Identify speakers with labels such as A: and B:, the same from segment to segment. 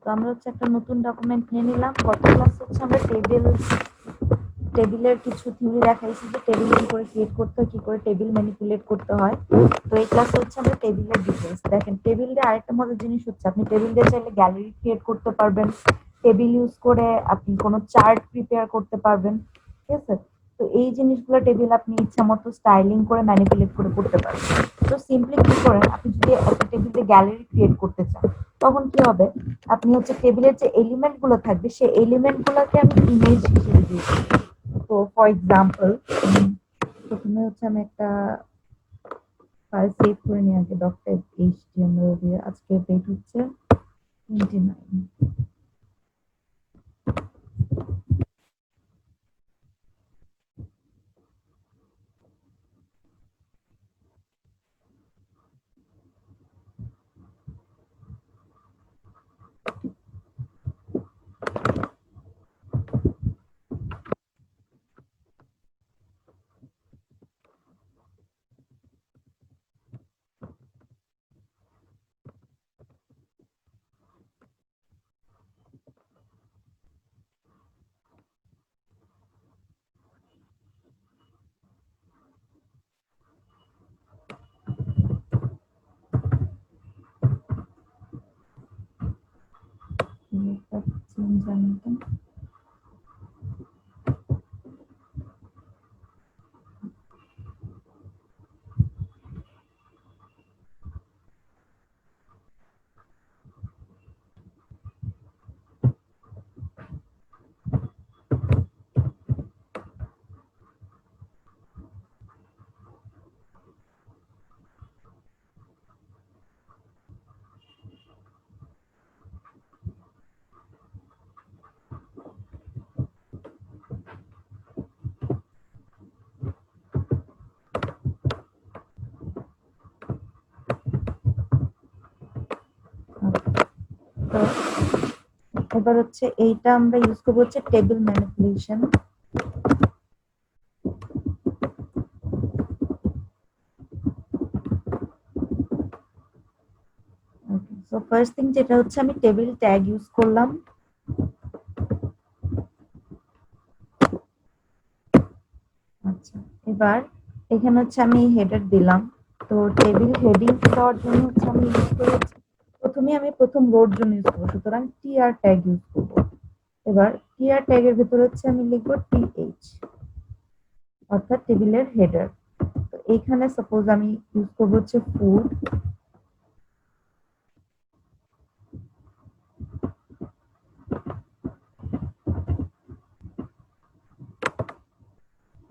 A: তো আমরা হচ্ছে একটা নতুন ডকুমেন্ট নিয়ে নিলাম। গত ক্লাস হচ্ছে আমরা টেবিলের কিছু থিওরি দেখাইছি যে টেবিল কি করে ক্রিয়েট করতে হয়, কি করে টেবিল ম্যানিপুলেট করতে হয়। তো এই ক্লাসে হচ্ছে আমরা টেবিলের ডিটেলস। দেখেন, টেবিল দিয়ে আরেকটা মজার জিনিস হচ্ছে আপনি টেবিল দিয়ে চাইলে গ্যালারি ক্রিয়েট করতে পারবেন, টেবিল ইউজ করে আপনি কোনো চার্ট প্রিপেয়ার করতে পারবেন, ঠিক আছে। তো এই জিনিসগুলো টেবিল আপনি ইচ্ছা মতো স্টাইলিং করে ম্যানিপুলেট করে করতে পারবেন। তো সিম্পলি কি করেন, আপনি যদি একটা টেবিলে গ্যালারি ক্রিয়েট করতে চান তখন কি হবে, আপনি হচ্ছে টেবিলের যে এলিমেন্ট গুলো থাকবে সেই এলিমেন্ট গুলোকে আমি ইমেজ হিসেবে দিয়ে দিই। তো ফর এক্সাম্পল, প্রথমে হচ্ছে আমি একটা ফাইল সেভ করে নিই আগে, ডট.html দিয়ে। আজকে ডেট হচ্ছে 29। চেঞ্জ আনতে তো এবার হচ্ছে এইটা আমরা ইউজ করবো হচ্ছে table manipulation. So first thing যেটা হচ্ছে আমি টেবিল ট্যাগ ইউজ করলাম। আচ্ছা, এবার এখানে হচ্ছে আমি হেডার দিলাম। তো টেবিল হেডিং দেওয়ার জন্য হচ্ছে আমি ইউজ করেছি, প্রথমে আমি প্রথম রোর জন্য ইউজ করবো, সুতরাং টিআর ট্যাগ ইউজ করবো। এবার টিআর ট্যাগের ভিতরে হচ্ছে আমি লিখবো টিএইচ, অর্থাৎ টেবিলের হেডার। তো এইখানে সাপোজ আমি ইউজ করবো হচ্ছে ফুড,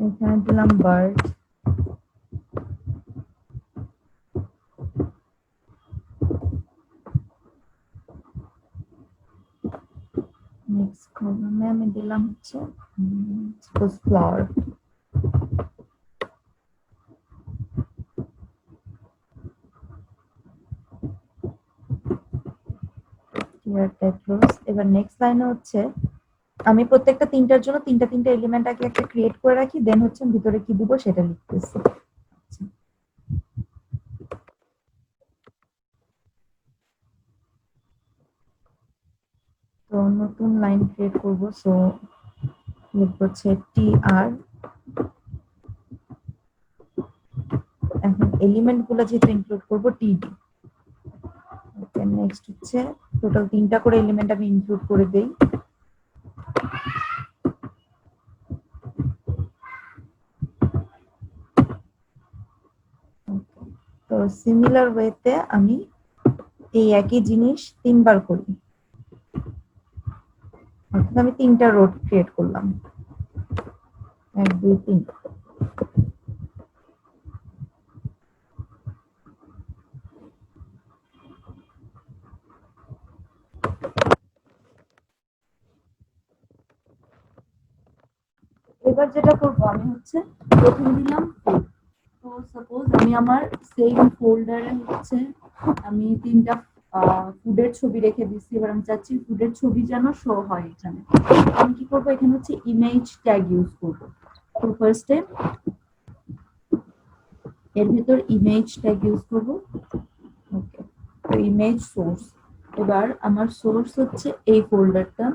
A: এখানে দিলাম বার্ড, নেক্সট কলামে আমি দিলাম হচ্ছে suppose flower. TR tag close. এবার নেক্সট লাইনে হচ্ছে আমি প্রত্যেকটা তিনটার জন্য তিনটা তিনটা এলিমেন্ট আগে একটা ক্রিয়েট করে রাখি, দেন হচ্ছে ভিতরে কি দিব সেটা লিখতেছি। আচ্ছা, তো নতুন লাইন ক্রিয়েট করবো। সো লিখবো হচ্ছে টি আর, এখন এলিমেন্ট গুলো যেহেতু ইনক্লুড করবো টিডি। ওকে, নেক্সট হচ্ছে টোটাল তিনটা করে এলিমেন্ট আমি ইনক্লুড করে দেই। তো সিমিলার ওয়েতে আমি এই একই জিনিস তিনবার করি, অর্থাৎ আমি তিনটা রোড ক্রিয়েট করলাম, 1 2 3। এবার যেটা করবো আমি হচ্ছে প্রথমে দিলাম ফুড। তো সাপোজ আমি আমার সেম ফোল্ডারে হচ্ছে আমি তিনটা ফুডের ছবি রেখে দিচ্ছি। এবার আমি চাচ্ছি ফুডের ছবি যেন শো হয় এখানে। আমি কি করবো, এখানে হচ্ছে ইমেজ ট্যাগ ইউজ করবো। তো ফার্স্টে এর ভিতর ইমেজ ট্যাগ ইউজ করবো। ওকে, তো ইমেজ সোর্স। এবার আমার সোর্স হচ্ছে এই ফোল্ডারটা,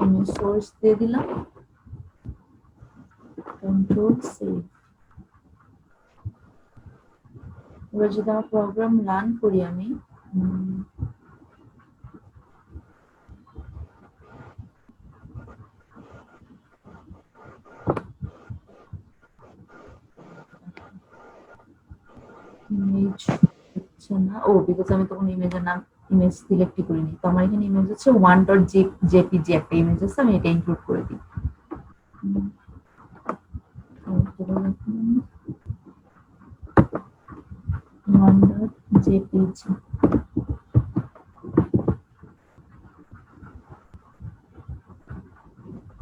A: আমি সোর্স দিয়ে দিলাম, কন্ট্রোল সেভ। এবার যদি আমার প্রোগ্রাম রান করি আমি, ইমেজ হচ্ছে না, ও বিকজ আমি তখন ইমেজের নাম ইমেজ সিলেক্টই করিনি। তো আমার এখানে ইমেজ হচ্ছে 1.jpg একটা ইমেজ আছে, আমি এটা ইনক্লুড করে দিই। 1.jpg।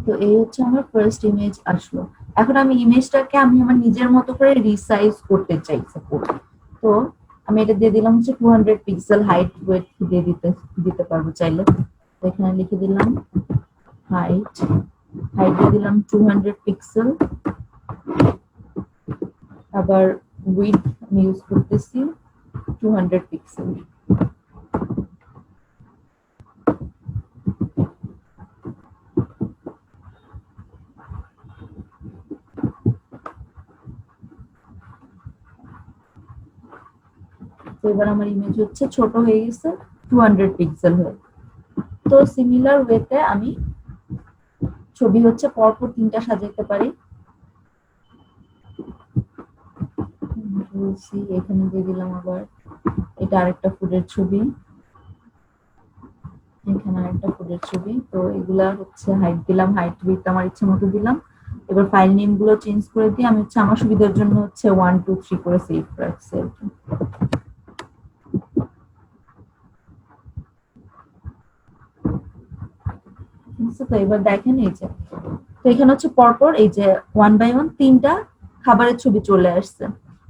A: তো এই হচ্ছে আমার ফার্স্ট ইমেজ আসলো। এখন আমি ইমেজটাকে আমি আমার নিজের মতো করে রিসাইজ করতে চাই সাপোজ। তো আমি এটা দিয়ে দিলাম হচ্ছে 200 পিক্সেল হাইট ওয়েট দিয়ে দিতে পারবো চাইলে। তো এখানে লিখে দিলাম হাইট দিয়ে দিলাম 200 পিক্সেল। আবার উইডথ আমি ইউজ করতেছি 200 পিক্সেল। তো এবার আমার ইমেজ হচ্ছে ছোট হয়ে গেছে 200 পিক্সেল হয়ে। তো সিমিলার ওয়েতে আমি ছবি হচ্ছে পরপর 3টা সাজাইতে পারি। এখানে দিয়ে দিলাম আবার এটা আরেকটা ফুডের ছবি, এখানে আরেকটা ফুডের ছবি। তো এগুলা হচ্ছে হাইট দিলাম, হাইট উইডথ আমার ইচ্ছে মতো দিলাম। এবার ফাইল নেম গুলো চেঞ্জ করে দিয়ে আমি হচ্ছে আমার সুবিধার জন্য হচ্ছে 1 2 3 করে সেভ রাখছি আর কি। তো এবার দেখেন এই যে, তো এখানে হচ্ছে পরপর এই যে 1 বাই 1 3টা খাবারের ছবি চলে আসছে।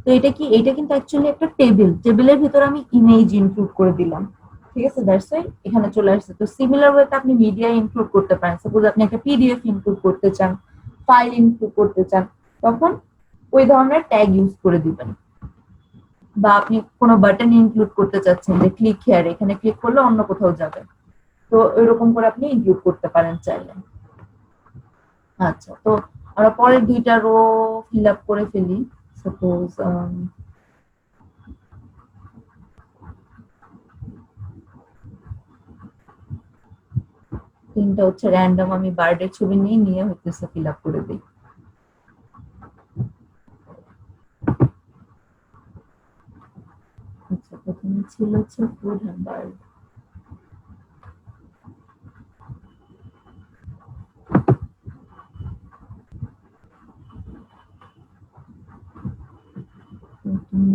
A: তো এটা কি, এটা কিন্তু অ্যাকচুয়ালি একটা টেবিলের ভিতর আমি ইমেজ ইনক্লুড করে দিলাম, ঠিক আছে? দ্যাটস ওয়াই এখানে চলে আসছে। তো সিমিলার ওয়েতে আপনি মিডিয়া ইনক্লুড করতে পারেন। সাপোজ আপনি একটা পিডিএফ ইনক্লুড করতে চান, ফাইল ইনক্লুড করতে চান, তখন ওই ধরনের ট্যাগ ইউজ করে দিবেন। বা আপনি কোনো বাটন ইনক্লুড করতে চাচ্ছেন যে ক্লিক হিয়ার, এখানে ক্লিক করলে অন্য কোথাও যাবে, তো এরকম করে আপনি ইনক্লুড করতে পারেন চাইলে। আচ্ছা, তো আমরা পরের 2টা রো ফিল আপ করে ফেলি। সাপোজ তিনটা হচ্ছে র্যান্ডম, আমি বার্ডের ছবি নিয়ে হইতেছে ফিল আপ করে দিই। আচ্ছা, প্রথমে ছিল হচ্ছে ফুড অ্যান্ড বার্ড।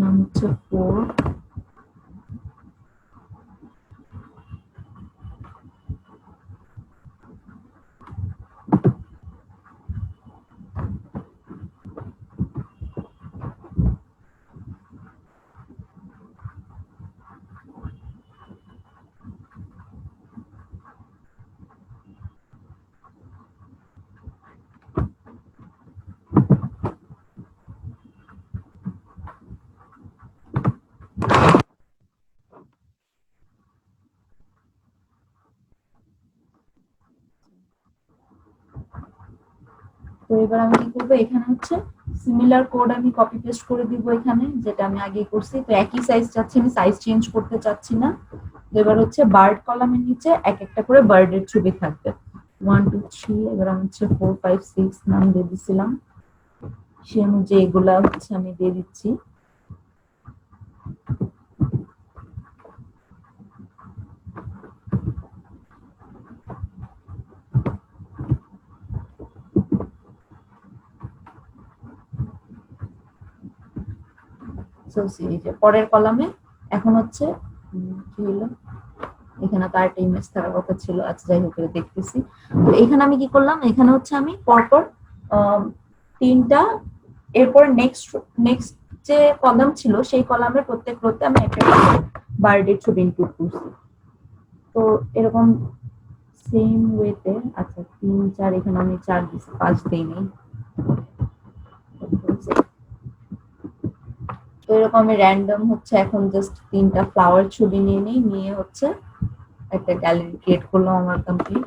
A: নাম হচ্ছে 4। তো এবার আমি কি করবো, এখানে হচ্ছে সিমিলার কোড আমি কপি পেস্ট করে দিব এখানে, যেটা আমি আগে করছি। তো একই সাইজ চাচ্ছি, আমি সাইজ চেঞ্জ করতে চাচ্ছি না। তো এবার হচ্ছে বার্ড কলামের নিচে এক একটা করে বার্ডের ছবি থাকবে 1 2 3। এবার আমি হচ্ছে 4 5 6 নাম দিয়ে দিছিলাম, সে অনুযায়ী এগুলা হচ্ছে আমি দিয়ে দিচ্ছি। পরের কলামে এখন হচ্ছে কি হলো, এখানে তো আরেকটা ইমেজ থাকার কথা ছিল। আচ্ছা, যাই হোক, দেখতেছি। তো এখানে আমি কি করলাম, এখানে হচ্ছে আমি পরপর 3টা, এরপর নেক্সট যে কলাম ছিল সেই কলামের প্রত্যেক রোতে আমি একটা বার্ডের ছবি ইনক্লুড করছি। তো এরকম সেম ওয়েতে, আচ্ছা 3 4, এখানে আমি 4 দিচ্ছি, 5 দেইনি। এরকম আমি র্যান্ডম হচ্ছে এখন জাস্ট 3টা ফ্লাওয়ার ছবি নিয়ে হচ্ছে একটা গ্যালারি ক্রিয়েট করলাম আমার কমপ্লিট।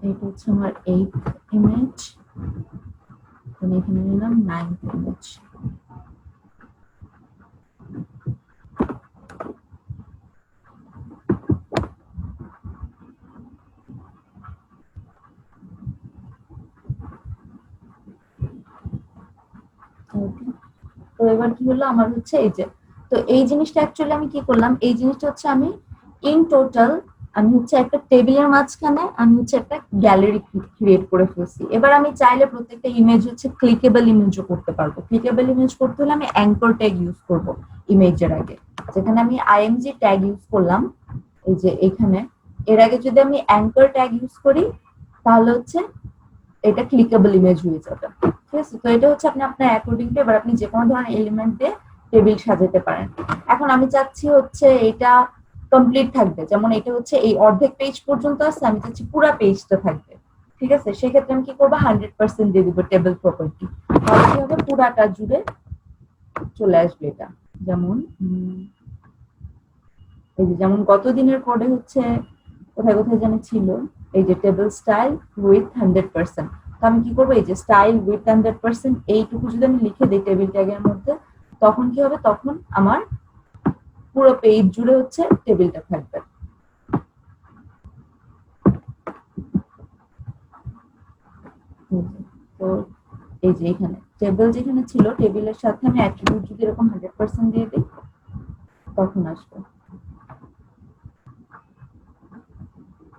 A: এটা হচ্ছে আমার 8th ইমেজ, আমি এখানে নিলাম 9th ইমেজ। তো এবার কি হলো আমার হচ্ছে এই যে, তো এই জিনিসটা অ্যাকচুয়ালি আমি কি করলাম, এই জিনিসটা হচ্ছে আমি ইন টোটাল আমি হচ্ছে একটা টেবিলের মাঝখানে আমি হচ্ছে একটা গ্যালারি ক্রিয়েট করে ফেলছি। এবার আমি চাইলে প্রত্যেকটা ইমেজ হচ্ছে ক্লিকেবল ইমেজও করতে পারবো। ক্লিকেবল ইমেজ করতে হলে আমি অ্যাঙ্কর ট্যাগ ইউজ করব ইমেজের আগে, যেখানে আমি আইএমজি ট্যাগ ইউজ করলাম এই যে এখানে। এর আগে যদি আমি অ্যাঙ্কর ট্যাগ ইউজ করি তাহলে হচ্ছে এটা ক্লিকেবল ইমেজ হয়ে যাবে। ঠিক আছে, তো এটা হচ্ছে আপনি আপনার অ্যাকর্ডিং টু এবার আপনি যে কোনো ধরনের এলিমেন্ট দিয়ে টেবিল সাজাতে পারেন। এখন আমি চাচ্ছি হচ্ছে এটা কমপ্লিট থাকবে, যেমন এটা হচ্ছে এই অর্ধেক পেজ পর্যন্ত আছে, আমি চাচ্ছি পুরো পেজটা থাকবে। ঠিক আছে, সেক্ষেত্রে আমি কি করবো 100% দিয়ে দিব টেবিল প্রপার্টি, তাহলে কি হবে পুরাটা জুড়ে চলে আসবে এটা। যেমন এই যে যেমন গত দিনের কোডে হচ্ছে কোথায় কোথায় জানি ছিল এই যে টেবিল স্টাইল উইথ 100%, তো আমি কি করবো এই যে স্টাইল উইথ 100% এইটুকু যদি আমি লিখে দিই টেবিল ট্যাগের মধ্যে, তখন কি হবে, তখন আমার পুরো পেজ জুড়ে হচ্ছে টেবিলটা থাকবে। তো এই যে এখানে টেবিল যেখানে ছিল টেবিলের সাথে আমি অ্যাট্রিবিউট যদি এরকম 100% দিয়ে দিই তখন আসবে।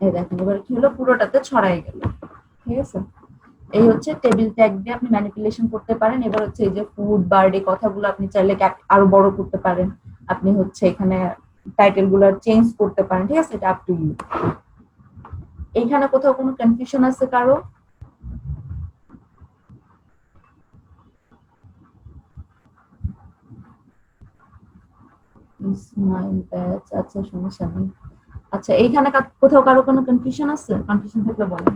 A: এই দেখেন এবার কি হলো, পুরোটাতে ছড়াই গেল। ঠিক আছে, এই হচ্ছে টেবিল ট্যাগ দিয়ে আপনি ম্যানিপুলেশন করতে পারেন। এবার হচ্ছে এই যে ফুড বার্ড এই কথাগুলো আপনি চাইলে আরো বড় করতে পারেন, আপনি হচ্ছে এখানে টাইটেল গুলো চেঞ্জ করতে পারেন। ঠিক আছে, এটা আপ টু ইউ। এইখানে কোথাও কোনো কনফিউশন আছে কারো? ইসমাইল ব্যাচ, আচ্ছা সমস্যা নেই। আচ্ছা এইখানে কোথাও কারো কোনো কনফিউশন আছে? কনফিউশন থাকলে বলেন।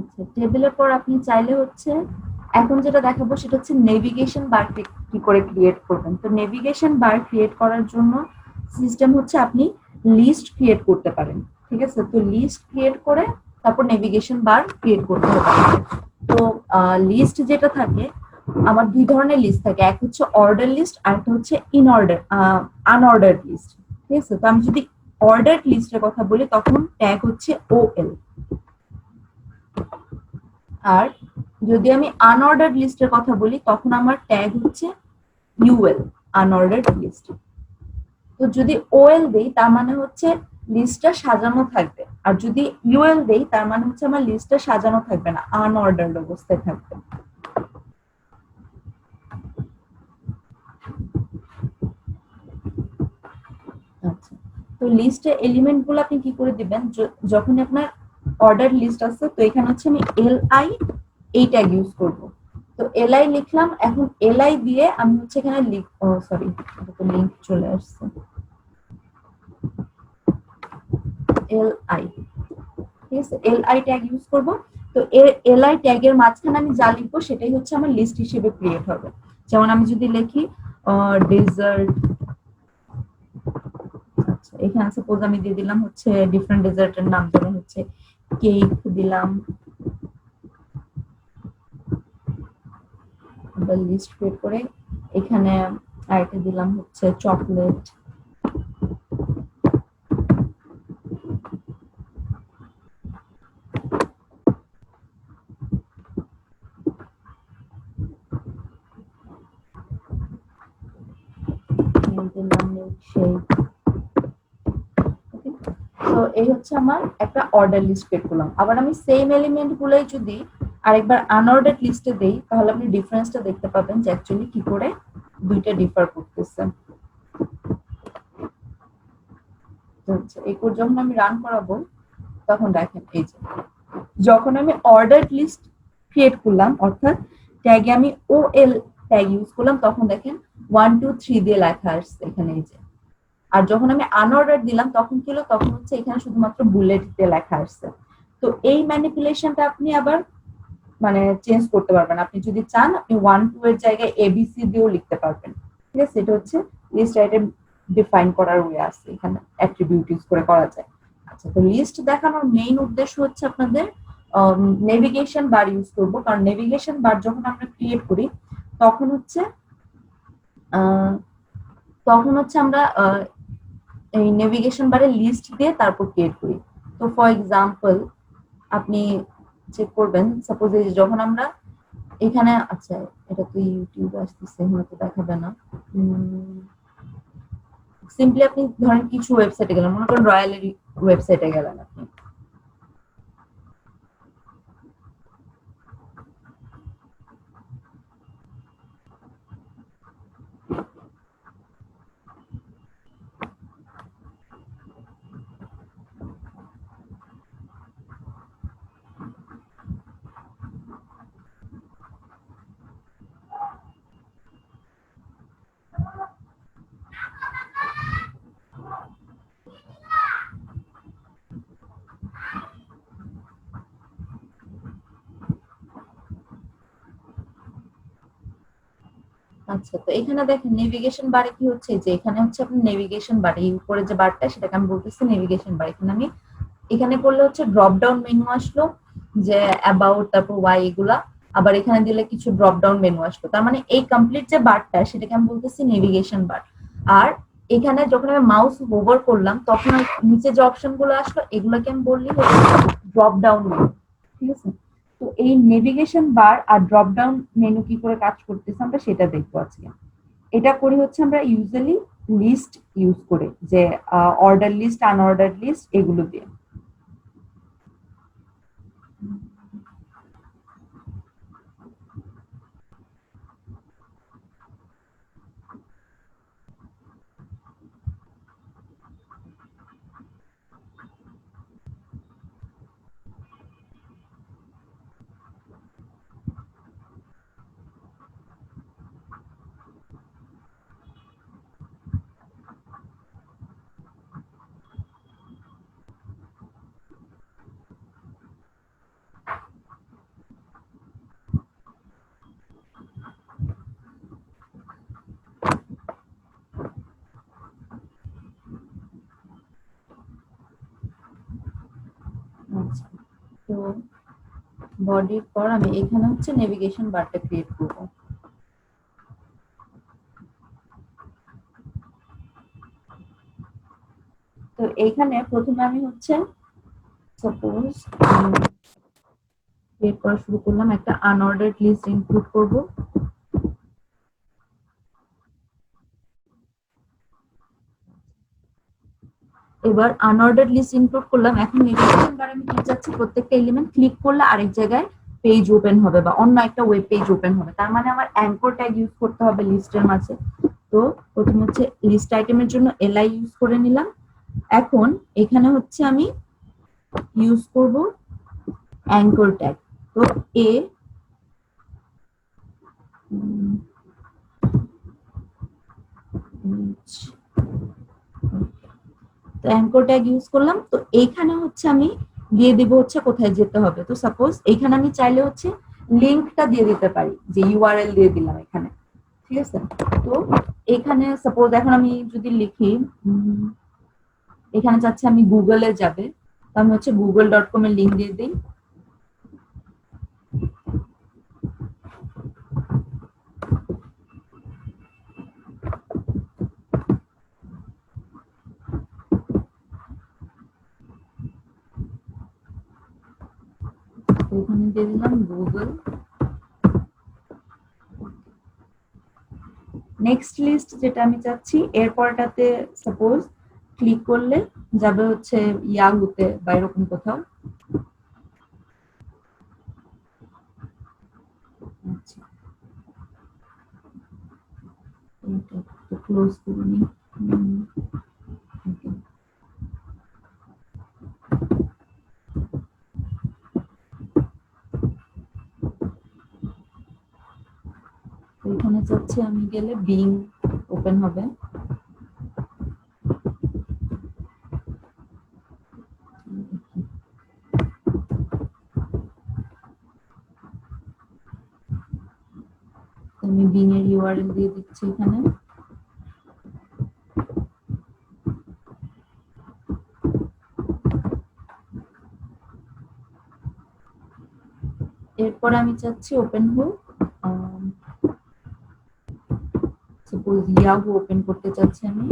A: আচ্ছা, টেবিলের পর আপনি চাইলে হচ্ছে এখন যেটা দেখাবো সেটা হচ্ছে নেভিগেশন বার কি করে ক্রিয়েট করবেন। তো নেভিগেশন বার ক্রিয়েট করার জন্য সিস্টেম হচ্ছে আপনি লিস্ট ক্রিয়েট করতে পারেন। ঠিক আছে, তো লিস্ট ক্রিয়েট করে তারপর নেভিগেশন বার ক্রিয়েট করতে হবে। তো লিস্ট যেটা থাকে আমার দুই ধরনের লিস্ট থাকে, এক হচ্ছে অর্ডার লিস্ট আর একটা হচ্ছে ইন অর্ডার আনঅর্ডার্ড লিস্ট। ঠিক আছে, তো আমি যদি অর্ডার্ড লিস্টের কথা বলি তখন ট্যাগ হচ্ছে ওএল, আর যদি আমি আনঅর্ডার্ড লিস্টের কথা বলি তখন আমার ট্যাগ হচ্ছে ইউএল, আনঅর্ডার্ড লিস্ট। তো যদি ওএল দেই তার মানে হচ্ছে লিস্টটা সাজানো থাকবে, আর যদি ইউএল দেই তার মানে হচ্ছে আমার লিস্টটা সাজানো থাকবে না, আনঅর্ডার্ড অবস্থায় থাকবে। আচ্ছা, তো লিস্টে এলিমেন্ট গুলো আপনি কি করে দিবেন, যখন আপনার অর্ডার লিস্ট আছে তো এখানে হচ্ছে আমি এল আই এই ট্যাগ ইউজ করব। তো এলআই লিখলাম। এখন এলআই দিয়ে আমি হচ্ছে এখানে সরি, লিংক চলে আসছে, এলআই, ঠিক আছে, এলআই ট্যাগ ইউজ করব। তো এলআই ট্যাগের মাঝখানে আমি যা লিখবো সেটাই হচ্ছে আমার লিস্ট হিসেবে ক্রিয়েট হবে। যেমন আমি যদি লিখি ডেজার্ট, আচ্ছা এখানে সাপোজ আমি দিয়ে দিলাম হচ্ছে ডিফারেন্ট ডেজার্টের নাম, যেমন হচ্ছে কেক দিলাম, লিস্ট ক্রিয়েট করে এখানে আরেকটা দিলাম হচ্ছে চকলেট, দিলাম মিল্কশেক। তো এই হচ্ছে আমার একটা অর্ডার লিস্ট ক্রিয়েট করলাম। আবার আমি সেম এলিমেন্ট গুলোই যদি আরেকবার আনঅর্ডার্ড লিস্টে দেই তাহলে আপনি ডিফারেন্সটা দেখতে পাবেন যে অ্যাকচুয়ালি কি করে দুইটা ডিফার করতেছে। এই কোড যখন আমি রান করাবো তখন দেখেন এই যে যখন আমি অর্ডার লিস্ট ক্রিয়েট করলাম অর্থাৎ ট্যাগে আমি ওএল ট্যাগ ইউজ করলাম তখন দেখেন 1 2 3 দিয়ে লেখা আসছে এখানে এই যে। আর যখন আমি আনঅর্ডার দিলাম তখন কি হলো, তখন হচ্ছে এখানে শুধুমাত্র বুলেট দিয়ে লেখা আসছে। তো এই ম্যানিপুলেশনটা আপনি আবার মানে চেঞ্জ করতে পারবেন। আপনি যদি চান আপনি 1 2 এর জায়গায় এবিসি দিয়েও লিখতে পারবেন, ঠিক আছে। এটা হচ্ছে লিস্ট আইটেম ডিফাইন করার ওয়ে আছে, এখানে অ্যাট্রিবিউট ইউজ করে করা যায়। আচ্ছা, তো লিস্ট দেখানোর মেইন উদ্দেশ্য হচ্ছে আপনাদের নেভিগেশন বার ইউজ করব, কারণ নেভিগেশন বার যখন আমরা ক্রিয়েট করি তখন হচ্ছে আমরা এই নেভিগেশন বারে লিস্ট দিয়ে তারপর ক্রিয়েট করি। তো ফর এক্সাম্পল আপনি চেক করবেন, সাপোজ এই যখন আমরা এখানে, আচ্ছা এটা তো ইউটিউবে আসতেছে হয়তো দেখাবে না, সিম্পলি আপনি ধরেন কিছু ওয়েবসাইটে গেলেন, মনে করেন রয়্যালের ওয়েবসাইটে গেলেন আপনি, আচ্ছা তো এখানে দেখেন নেভিগেশন বারে কি হচ্ছে, যে এখানে হচ্ছে আপনি নেভিগেশন বারে উপরে যে বারটা সেটাকে আমি বলতেছি নেভিগেশন বার। এখানে আমি এখানে করলে হচ্ছে ড্রপ ডাউন মেনু আসলো, যে অ্যাবাউট তারপর ওয়াই এগুলা, আবার এখানে দিলে কিছু ড্রপ ডাউন মেনু আসলো। তার মানে এই কমপ্লিট যে বারটা সেটাকে আমি বলতেছি নেভিগেশন বার। আর এখানে যখন আমি মাউস হোভার করলাম তখন নিচে যে অপশন গুলো আসলো এগুলোকে আমি বললি হচ্ছে ড্রপ ডাউন মেনু, ঠিক আছে। তো এই নেভিগেশন বার আর ড্রপ ডাউন মেনু কি করে কাজ করতেছে আমরা সেটা দেখবো আজকে। এটা করি হচ্ছে আমরা ইউজুয়ালি লিস্ট ইউজ করে, যে অর্ডার লিস্ট আনঅর্ডার লিস্ট এগুলো দিয়ে। আচ্ছা, তো বডির পর আমি এখানে হচ্ছে নেভিগেশন বারটা ক্রিয়েট করব। তো এইখানে প্রথমে আমি হচ্ছে সাপোজ ক্রিয়েট করা শুরু করলাম, একটা আনঅর্ডার্ড লিস্ট ইনক্লুড করব। এবার আনঅর্ডার্ড লিস্ট ইনক্লুড করলাম। এখন নেভিগেশন বারে আমি কি চাচ্ছি, প্রত্যেকটা এলিমেন্ট ক্লিক করলে আরেক জায়গায় পেজ ওপেন হবে বা অন্য একটা ওয়েব পেজ ওপেন হবে। তার মানে আমার অ্যাঙ্কর ট্যাগ ইউজ করতে হবে লিস্টের মাঝে। তো প্রথমে হচ্ছে লিস্ট আইটেমের জন্য এলআই ইউজ করে নিলাম। এখন এখানে হচ্ছে আমি ইউজ করব অ্যাঙ্কর ট্যাগ। তো এ তো অ্যাঙ্কর ট্যাগ ইউজ করলাম। তো এইখানে হচ্ছে আমি দিয়ে দিব হচ্ছে কোথায় যেতে হবে। তো সাপোজ এইখানে আমি চাইলে হচ্ছে লিঙ্কটা দিয়ে দিতে পারি, যে ইউআরএল দিয়ে দিলাম এখানে, ঠিক আছে। তো এখানে সাপোজ এখন আমি যদি লিখি এখানে চাচ্ছি আমি গুগলে যাবে, তো আমি হচ্ছে google.com এর লিঙ্ক দিয়ে দিই। এখানে দিয়ে দিলাম গুগল। নেক্সট লিস্ট যেটা আমি চাচ্ছি এরপরটাতে সাপোজ ক্লিক করলে যাবে হচ্ছে ইয়াহুতে বা এরকম কোথাও। আচ্ছা, এটা একটু ক্লোজ করে নিই। okay. এখানে চাচ্ছি আমি গেলে বিং ওপেন হবে। আমি বিং এর ইউআরএল দিয়ে দিচ্ছি এখানে। এরপর আমি চাচ্ছি ওপেন হোক, সাপোজ ইয়াহু ওপেন করতে চাচ্ছি আমি।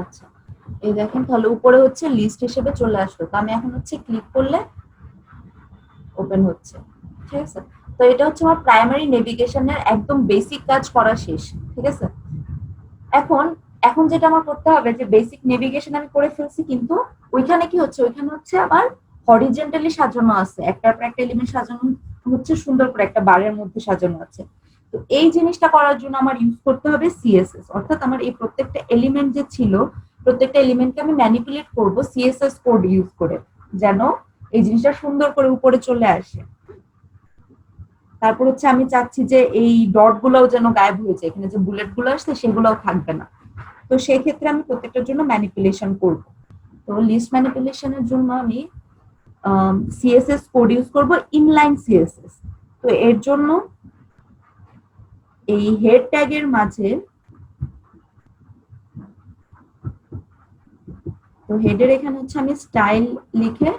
A: আচ্ছা, এই দেখেন তাহলে উপরে হচ্ছে লিস্ট হিসেবে চলে আসলো। তো আমি এখন হচ্ছে ক্লিক করলে ওপেন হচ্ছে, ঠিক আছে। তো এটা হচ্ছে আমার প্রাইমারি নেভিগেশনের একদম বেসিক কাজ করা শেষ, ঠিক আছে। এখন এখন যেটা আমার করতে হবে যে বেসিক নেভিগেশন আমি করে ফেলছি, কিন্তু ওইখানে কি হচ্ছে, ওইখানে হচ্ছে আবার হরিজেন্টালি সাজানো আছে, একটার পর একটা এলিমেন্ট সাজানো হচ্ছে সুন্দর করে একটা বারের মধ্যে সাজানো আছে। তো এই জিনিসটা করার জন্য আমার ইউজ করতে হবে সিএসএস, অর্থাৎ আমার এই প্রত্যেকটা এলিমেন্ট যে ছিল প্রত্যেকটা এলিমেন্টকে আমি ম্যানিপুলেট করব সিএসএস কোড ইউজ করে, যেন এই জিনিসটা সুন্দর করে উপরে চলে আসে। তারপর হচ্ছে আমি চাচ্ছি যে এই ডট গুলোও যেন গায়েব হয়ে যায়, এখানে যে বুলেট গুলো আসছে সেগুলোও থাকবে না। তো সেই ক্ষেত্রে আমি প্রত্যেকটার জন্য ম্যানিপুলেশন করব। তো লিস্ট ম্যানিপুলেশনের জন্য আমি সিএসএস কোড ইউজ করব, ইনলাইন সিএসএস। তো এর জন্য এই হেড ট্যাগের মাঝে, তো হেডের এখানে হচ্ছে আমি স্টাইল লিখে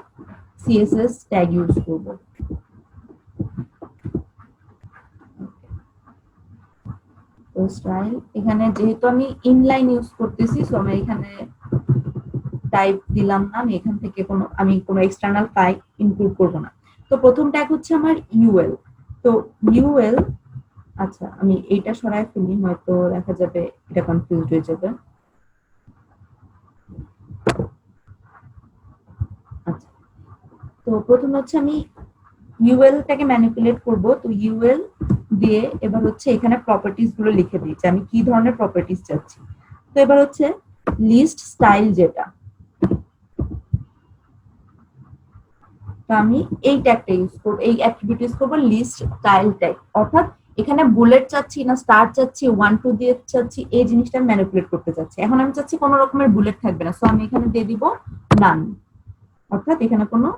A: সিএসএস ট্যাগ ইউজ করব। তো স্টাইল এখানে যেহেতু আমি ইনলাইন ইউজ করতেছি, সো আমি এখানে টাইপ দিলাম না, আমি এখান থেকে আমি কোনো এক্সটার্নাল ফাইল ইনক্লুড করব না। তো প্রথম ট্যাগ হচ্ছে আমার ইউএল। তো ইউএল, আচ্ছা আমি এইটা সরায় ফেলি, হয়তো দেখা যাবে এটা কনফিউজ হয়ে যাবে। আচ্ছা, তো প্রথমে হচ্ছে আমি ইউএল টাকে ম্যানিপুলেট করব। তো ইউএল দিয়ে এবার হচ্ছে এখানে প্রপার্টিজ গুলো লিখে দিই যে আমি কি ধরনের প্রপার্টিজ চাচ্ছি। তো এবার হচ্ছে লিস্ট স্টাইল যেটা, তো আমি এই ট্যাগটা ইউজ করবো, এই অ্যাট্রিবিউট ইউজ করবো লিস্ট স্টাইল ট্যাগ। অর্থাৎ এখানে বুলেট চাচ্ছি না স্টার চাচ্ছি 1 2 দিয়ে চাচ্ছি, এই জিনিসটা আমি ম্যানিপুলেট করতে চাচ্ছি। এখন আমি চাচ্ছি কোনো রকমের বুলেট থাকবে না, সো আমি এখানে দিয়ে দিব নান, অর্থাৎ এখানে কোনো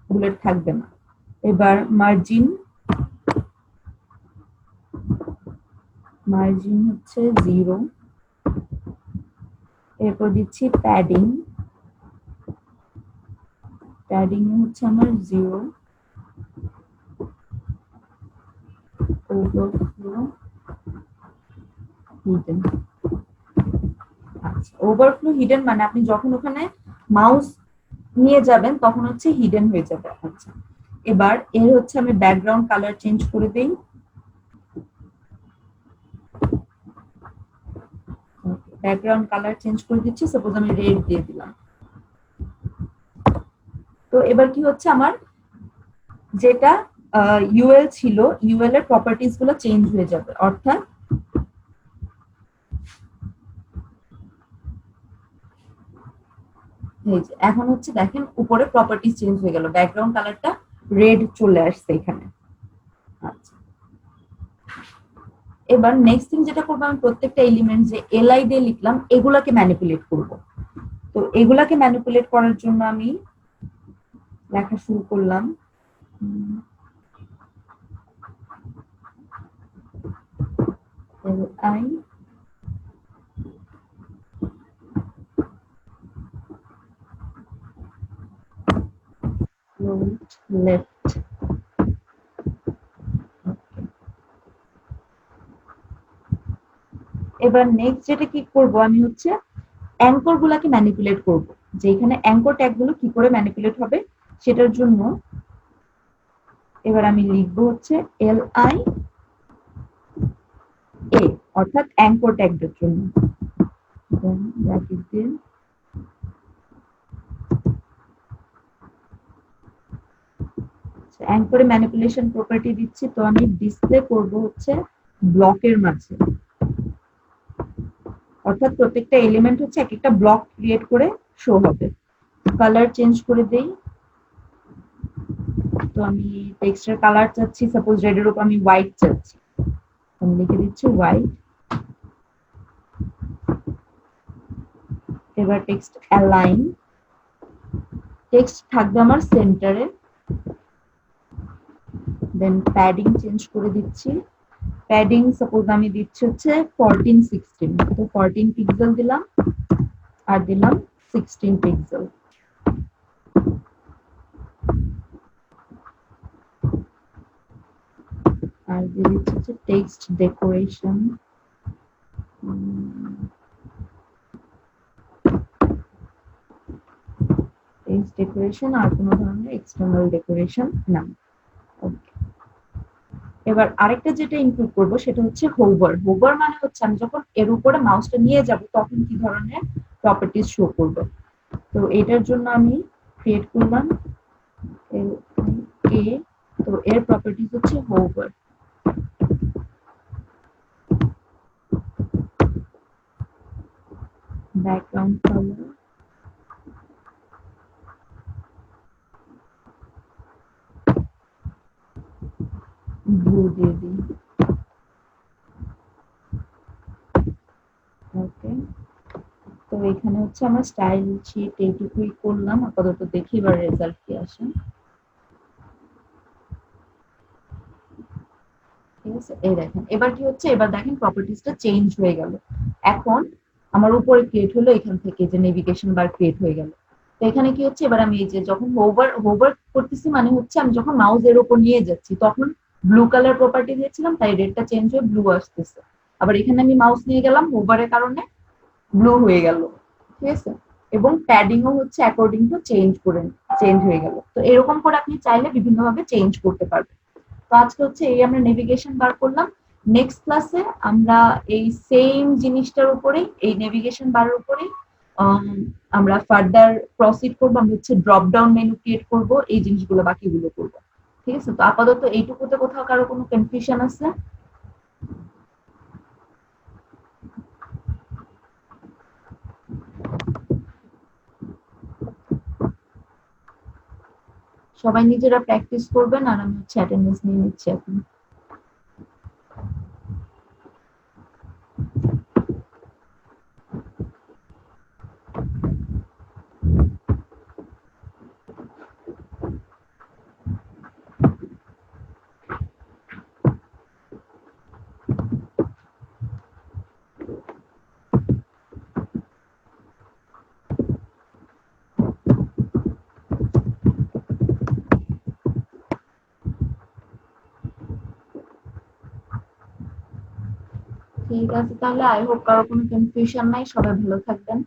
A: বুলেট থাকবে না। এবার মার্জিন, মার্জিন হচ্ছে 0। এরপর দিচ্ছি প্যাডিং, প্যাডিং হচ্ছে আমার 0। ওভারফ্লো হিডেন, আচ্ছা ওভারফ্লো হিডেন মানে আপনি যখন ওখানে মাউস নিয়ে যাবেন তখন হচ্ছে হিডেন হয়ে যাবে। আচ্ছা এবার এর হচ্ছে আমি ব্যাকগ্রাউন্ড কালার চেঞ্জ করে দেই। ব্যাকগ্রাউন্ড কালার চেঞ্জ করে দিচ্ছি, সাপোজ আমি রেড দিয়ে দিলাম। তো এবার কি হচ্ছে আমার যেটা ইউএল ছিল, ইউএল এর প্রপার্টিজ গুলো চেঞ্জ হয়ে যাবে। অর্থাৎ এখন হচ্ছে দেখেন উপরে প্রপার্টিজ চেঞ্জ হয়ে গেল, ব্যাকগ্রাউন্ড কালারটা রেড চলে আসছে এখানে। আচ্ছা এবার নেক্সট থিং যেটা করবো, আমি প্রত্যেকটা এলিমেন্ট যে এলআই দিয়ে লিখলাম এগুলাকে ম্যানিপুলেট করব। তো এগুলাকে ম্যানিপুলেট করার জন্য আমি লেখা শুরু করলাম। LI left. এবার নেক্সট যেটা কি করব, আমি হচ্ছে অ্যাঙ্কর গুলাকে ম্যানিপুলেট করব, যে এখানে অ্যাঙ্কর ট্যাগ গুলো কি করে ম্যানিপুলেট হবে সেটার জন্য এবার আমি লিখবো হচ্ছে এল আই এ, অর্থাৎ অ্যাঙ্কর ট্যাগের জন্য। অ্যাঙ্করে ম্যানিপুলেশন প্রপার্টি দিচ্ছি, তো আমি ডিসপ্লে করব হচ্ছে ব্লকের মাঝে, অর্থাৎ প্রত্যেকটা এলিমেন্ট হচ্ছে এক একটা ব্লক ক্রিয়েট করে শো হবে। কালার চেঞ্জ করে দেই, তো আমি টেক্সটের কালার চাচ্ছি সাপোজ রেড এর উপর আমি হোয়াইট চাচ্ছি, আমি লিখে দিচ্ছি হোয়াইট। এবার টেক্সট অ্যালাইন, টেক্সট থাকবে আমার সেন্টারে। দেন প্যাডিং চেঞ্জ করে দিচ্ছি, প্যাডিং সাপোজ আমি দিচ্ছি হচ্ছে 14 16, তো 14 পিক্সেল দিলাম আর দিলাম 16 পিক্সেল। আর দিয়ে দিচ্ছি হচ্ছে টেক্সট ডেকোরেশন, টেক্সট ডেকোরেশন আর কোনো ধরনের এক্সটার্নাল ডেকোরেশন না। ওকে এবার আরেকটা যেটা ইনক্লুড করবো সেটা হচ্ছে হোভার। হোভার মানে হচ্ছে আমি যখন এর উপরে মাউসটা নিয়ে যাব তখন কি ধরনের প্রপার্টিজ শো করবে। তো এটার জন্য আমি ক্রিয়েট করলাম এ, তো এর প্রপার্টিজ হচ্ছে হোভার। ব্যাকগ্রাউন্ড কালার ব্লু দিয়ে দিই। ওকে তো এখানে হচ্ছে আমার স্টাইল শিট এইটুকুই করলাম আপাতত, দেখি এবার রেজাল্ট কি আসে। ঠিক আছে এই দেখেন এবার কি হচ্ছে, এবার দেখেন প্রপার্টিজটা চেঞ্জ হয়ে গেল। এখন আমার উপরে ক্রিয়েট হলো এখান থেকে যে নেভিগেশন বার ক্রিয়েট হয়ে গেল। তো এখানে কি হচ্ছে, এবার আমি এই যে যখন হোভার হোভার করতেছি মানে হচ্ছে আমি যখন মাউস এর উপর নিয়ে যাচ্ছি তখন ব্লু কালার প্রপার্টি দিয়েছিলাম তাই রেডটা চেঞ্জ হয়ে ব্লু আসতেছে। আবার এখানে আমি মাউস নিয়ে গেলাম হোভারের কারণে ব্লু হয়ে গেল। ঠিক আছে এবং প্যাডিংও হচ্ছে অ্যাকর্ডিং টু চেঞ্জ হয়ে গেল। তো এরকম করে আপনি চাইলে বিভিন্নভাবে চেঞ্জ করতে পারবেন। তো আজকে হচ্ছে এই আমরা নেভিগেশন বার করলাম। নেক্সট ক্লাসে আমরা এই সেম জিনিসটার উপরেই, এই নেভিগেশন বারের উপরেই আমরা ফার্দার প্রসিড করবো। আমরা হচ্ছে ড্রপ ডাউন মেনু ক্রিয়েট করব, এই জিনিসগুলো বাকিগুলো করবো। ঠিক আছে তো আপাতত এইটুকুতে কোথাও কারো কোনো কনফিউশন আছে? সবাই নিজেরা প্র্যাকটিস করবেন আর আমি হচ্ছে অ্যাটেন্ডেন্স নিয়ে নিচ্ছি এখন। ঠিক আছে, তাহলে আই হোপ কারো কোনো কনফিউশন নাই, সবাই ভালো থাকবেন।